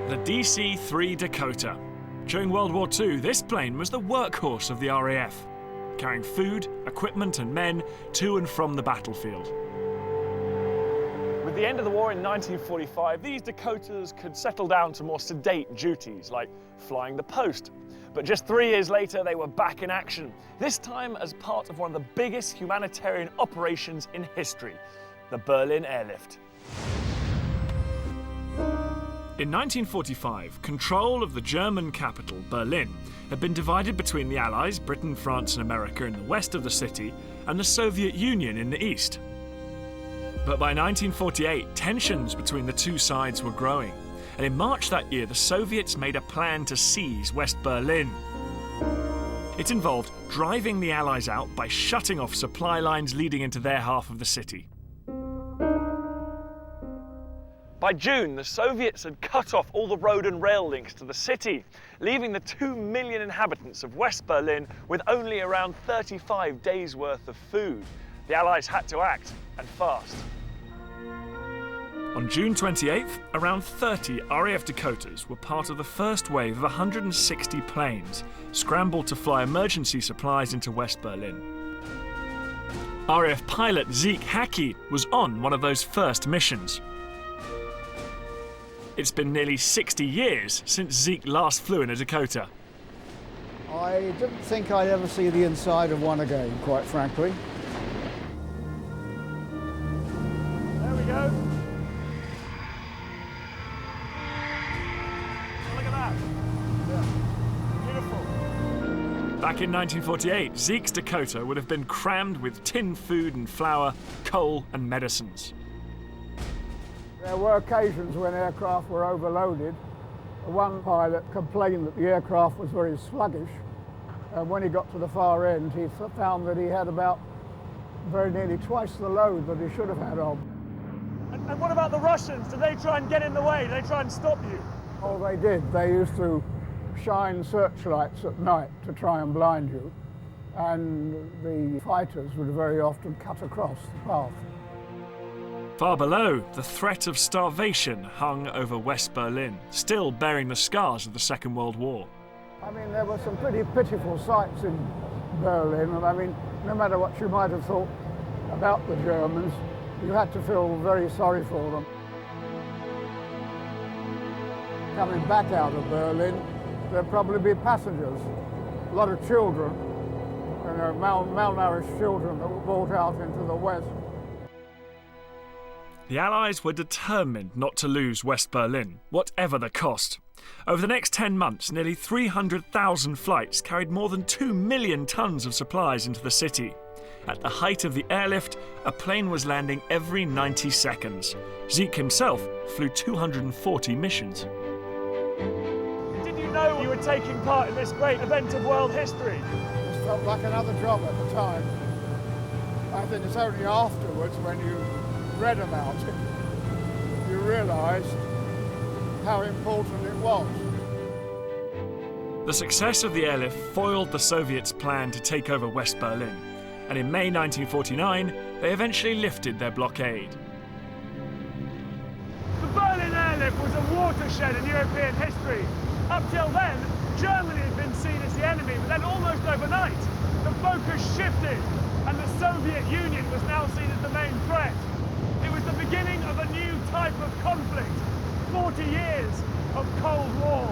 The DC-3 Dakota. During World War II, this plane was the workhorse of the RAF, carrying food, equipment and men to and from the battlefield. With the end of the war in 1945, these Dakotas could settle down to more sedate duties, like flying the post. But just 3 years later, they were back in action, this time as part of one of the biggest humanitarian operations in history, the Berlin Airlift. In 1945, control of the German capital, Berlin, had been divided between the Allies, Britain, France and America in the west of the city, and the Soviet Union in the east. But by 1948, tensions between the two sides were growing, and in March that year, the Soviets made a plan to seize West Berlin. It involved driving the Allies out by shutting off supply lines leading into their half of the city. By June, the Soviets had cut off all the road and rail links to the city, leaving the 2 million inhabitants of West Berlin with only around 35 days' worth of food. The Allies had to act, and fast. On June 28th, around 30 RAF Dakotas were part of the first wave of 160 planes scrambled to fly emergency supplies into West Berlin. RAF pilot Zeke Hackey was on one of those first missions. It's been nearly 60 years since Zeke last flew in a Dakota. I didn't think I'd ever see the inside of one again, quite frankly. There we go. Look at that. Yeah. Beautiful. Back in 1948, Zeke's Dakota would have been crammed with tinned food and flour, coal and medicines. There were occasions when aircraft were overloaded. One pilot complained that the aircraft was very sluggish, and when he got to the far end, he found that he had about very nearly twice the load that he should have had on. And what about the Russians? Did they try and get in the way? Did they try and stop you? Oh, they did. They used to shine searchlights at night to try and blind you, and the fighters would very often cut across the path. Far below, the threat of starvation hung over West Berlin, still bearing the scars of the Second World War. I mean, there were some pretty pitiful sights in Berlin, and I mean, no matter what you might have thought about the Germans, you had to feel very sorry for them. Coming back out of Berlin, there'd probably be passengers, a lot of children, malnourished children that were brought out into the West. The Allies were determined not to lose West Berlin, whatever the cost. Over the next 10 months, nearly 300,000 flights carried more than 2 million tons of supplies into the city. At the height of the airlift, a plane was landing every 90 seconds. Zeke himself flew 240 missions. Did you know you were taking part in this great event of world history? It felt like another job at the time. I think it's only afterwards, when you read about it, you realised how important it was. The success of the airlift foiled the Soviets' plan to take over West Berlin, and in May 1949, they eventually lifted their blockade. The Berlin Airlift was a watershed in European history. Up till then, Germany had been seen as the enemy, but then almost overnight, the focus shifted, and the Soviet Union was now seen as the main threat. It was the beginning of a new type of conflict, 40 years of Cold War.